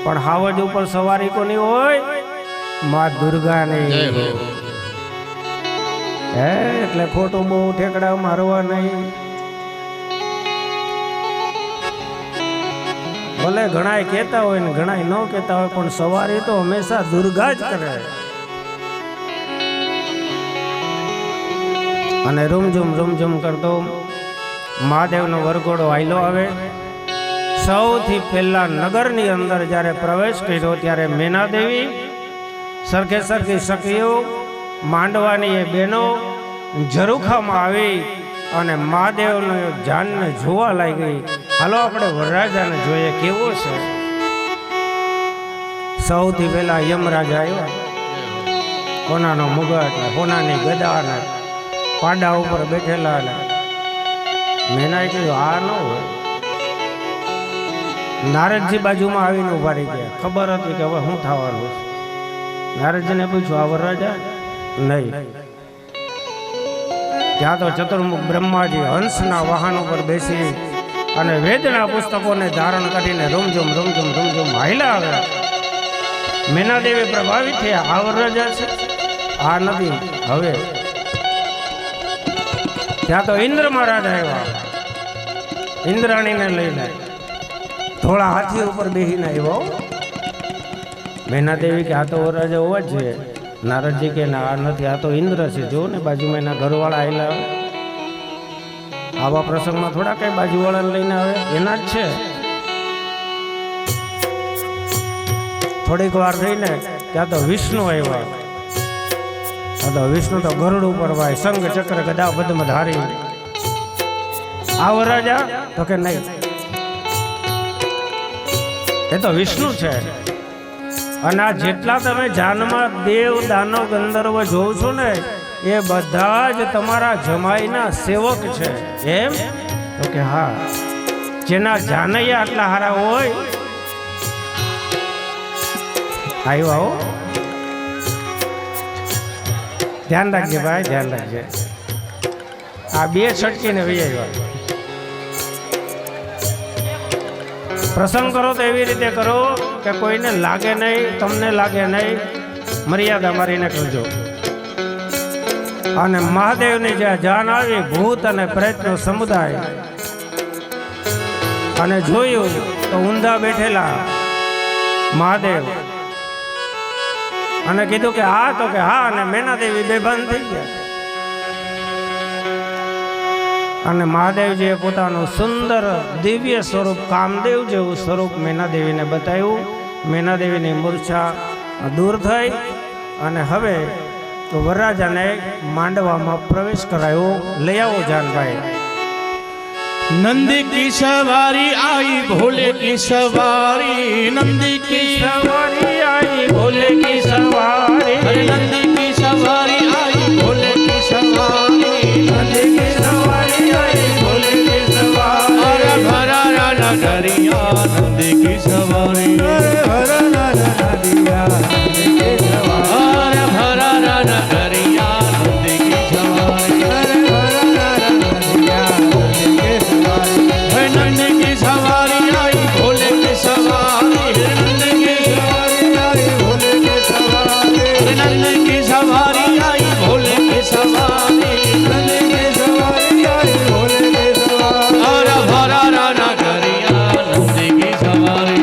પણ હાવજ ઉપર સવારી કોની હોય? માં દુર્ગાની. એટલે ખોટું બહુ ઠેકડા મારવા નહીં. ભલે ઘણા કહેતા હોય ને ઘણા ન કહેતા હોય, પણ સવારી તો હંમેશા દુર્ગા જ કરે. અને રૂમઝુમ રૂમઝુમ કરતો મહાદેવનો વરઘોડો આયલો આવે. સૌથી પહેલા નગરની અંદર જ્યારે પ્રવેશ કર્યો ત્યારે મેનાદેવી, સરખે સરખી સખીઓ, માંડવાની એ બહેનો ઝરૂખામાં આવી અને મહાદેવનો જાનને જોવા લાગી. હાલો આપણે વરરાજાને જોઈએ કેવો છે. સૌથી પહેલા યમરાજા આવ્યા. કોનાનો મુગટ, કોનાની ગદા ને પાડા ઉપર બેઠેલા. મેનાએ કીધું આ ન હોય. નારદજી બાજુમાં આવીને ઉભા રહી ગયા. ખબર હતી કે હવે શું થવાનું. નારદજીને પૂછ્યું આ વરરાજા? નહીં. ત્યાં તો ચતુર્મુખ બ્રહ્માજી હંસના વાહન ઉપર બેસી અને વેદના પુસ્તકોને ધારણ કરીને રૂમઝુમ રૂમઝુમ રૂમઝુમ હાલ્યા આવ્યા. મેનાદેવી પ્રભાવિત થયા. આ વરરાજા છે? આ નથી. હવે ત્યાં તો ઇન્દ્ર મહારાજ આવ્યા. ઇન્દ્રાણીને લઈને થોડા હાથી ઉપર બેસીને આવ્યો. મેનાદેવી કે આ તો વરરાજા હોવા જ છે. નારદજી કે ના નથી, આ તો ઇન્દ્ર છે. જો ને બાજુમાં એના ઘરવાળા આવેલા. આવા પ્રસંગમાં થોડા કઈ બાજુવાળાને લઈને આવે, એના જ છે. થોડીક વાર થઈને ત્યાં તો વિષ્ણુ આવ્યા. તો વિષ્ણુ તો ગરુડ ઉપર ભાઈ સંગ ચક્ર ગદા પદ્મ ધારી. આ વરરાજા તો કે નહીં, એ તો વિષ્ણુ છે. અને આ જેટલા તમે જાનમાં દેવ દાનવ ગંધર્વ જોવ છો ને એ બધા જ તમારા જમાઈના સેવક છે. એમ? તો કે હા. જેના જાનૈયા આટલા હારા હોય. આવ્યો આવો, ધ્યાન રાખજે ભાઈ, ધ્યાન રાખજે. આ બે છટકીને વહી આવ્યા. પ્રસંગ કરો તો એવી રીતે કરો કે કોઈને લાગે નહીં, તમને લાગે નહીં, મર્યાદા મારીને કરજો. અને મહાદેવની જ્યાં જાન આવી, ભૂત અને પ્રેતનો સમુદાય, અને જોયું તો ઊંધા બેઠેલા મહાદેવ, અને કીધું કે હા, તો કે હા. અને મેનાદેવી બેભાન થઈ ગયા. અને મહાદેવજીએ પોતાનું સુંદર દિવ્ય સ્વરૂપ, કામદેવ જેવું સ્વરૂપ મેનાદેવીને બતાવ્યું. મેનાદેવીની મૂર્છા દૂર થઈ અને હવે વરરાજાને માંડવામાં પ્રવેશ કરાયો. લઈ આવો જાનભાઈ. नंदी की सवारी आई भोले की सवारी, नंदी की सवारी आई भोले की सवारी, अरे नंदी की सवारी आई भोले की सवारी, नंदी की सवारी आई भोले की सवारी. अरे भरा राना डरिया नंदी की सवारी, भरा राना डरिया नंदी की सवारी, अरे भरा राना डरिया नंदी की सवारी, भरा राना डरिया नंदी की सवारी. नंदी की सवारी आई भोले की सवारी, नंदी की सवारी आई भोले की सवारी, नंदी की सवारी आई भोले की सवारी, नंदी की सवारी आई भोले की सवारी. अरे भरा राना डरिया नंदी की सवारी,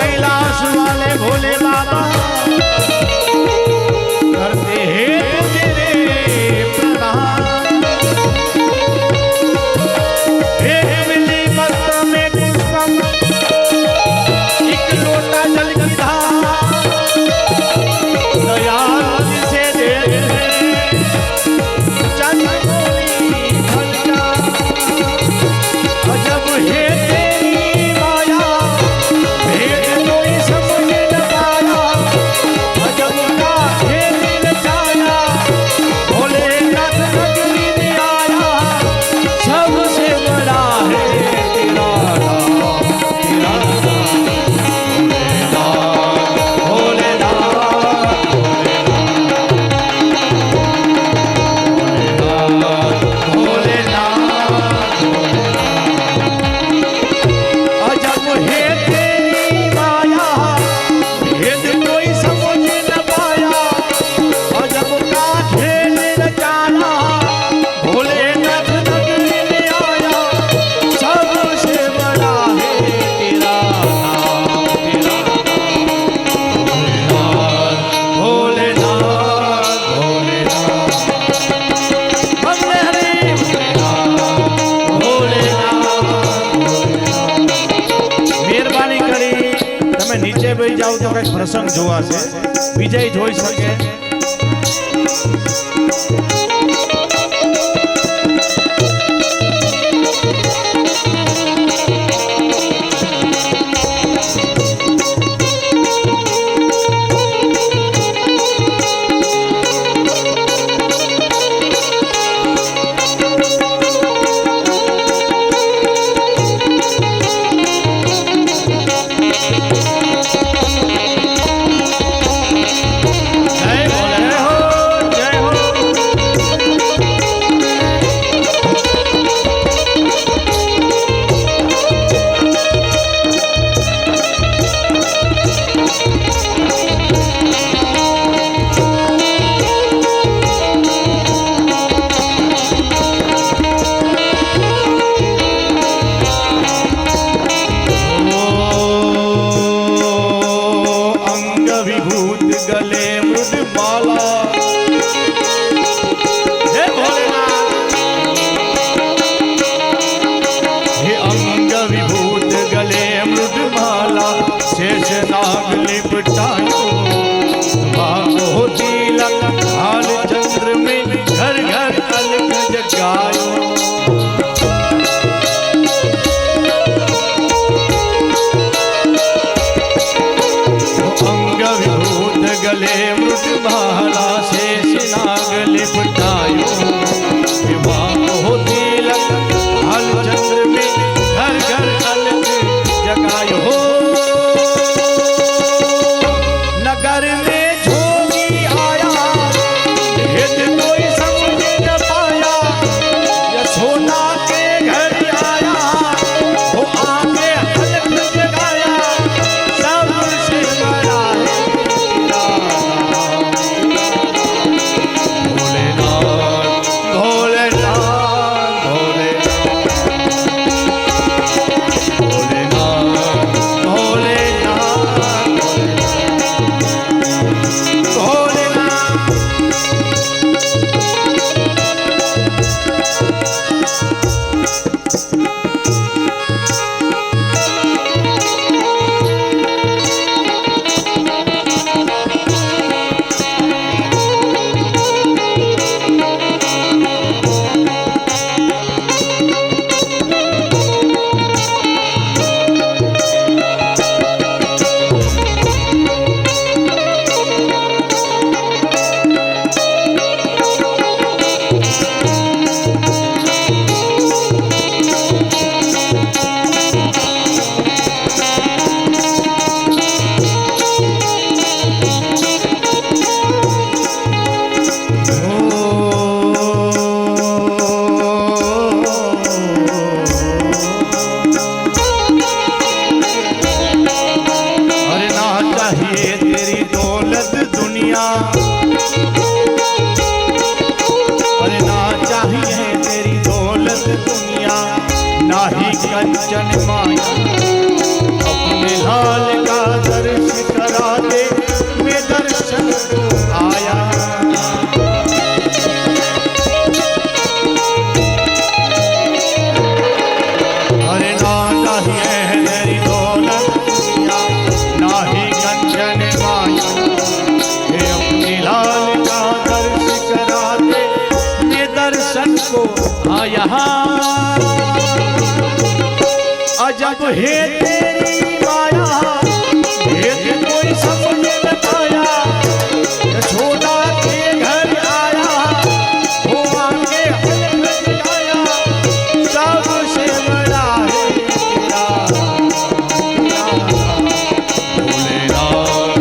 कैलाश वाले भोले बाबा करते हैं तुझे रे प्रणाम। एक मिली मस्त में पुष्पम एक लोटा जल की धार दयाल से दे अजब है तेरी माया भेद कोई समझ न पाया अजब का है दिल जाया भोलेनाथ नगरी में आया सबसे बड़ा है तेरा नाम तेरा नाम भोलेनाथ अजब है तेरी माया भेद कोई समझ न पाया अजब का खेल रचाना भोलेनाथ नगरी में आया सबसे बड़ा है तेरा नाम तेरा नाम भोलेनाथ भोलेनाथ बंदे हरे મહેરબાની કરી તમે નીચે બેસી જાઓ તો કઈક પ્રસંગ જોવા છે વિજય જોઈ શકે જય ભોલે હો જય હો अंग विभूत गले मृद माला हे भोलेनाथ हे अंग विभूत गले मृद माला शेष नाग लिपटायो हो तिलक हाल चंद्र में घर घर अलग जगायो अंग विभूत गले मृत माला शेष नाग लिपटायो हो तिलक हल चंद्र में घर घर अलग जगायो हो जब है तेरी माया भेद कोई समझ न पाया यशोदा के घर आया वो आके हलक आया सबसे बड़ा है तेरा भोलेनाथ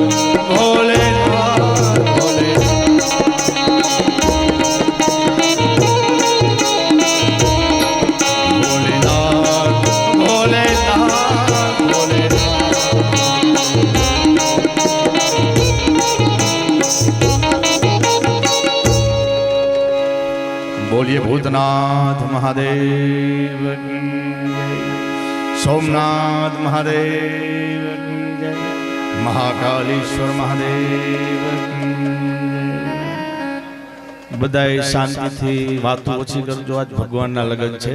बोलिए भूतनाथ महादेव की जय, सोमनाथ महादेव की जय, महाकालेश्वर महादेव की जय। बधाए शांति थी वातो ओછી करજો, आज भगवान ना लगन छे।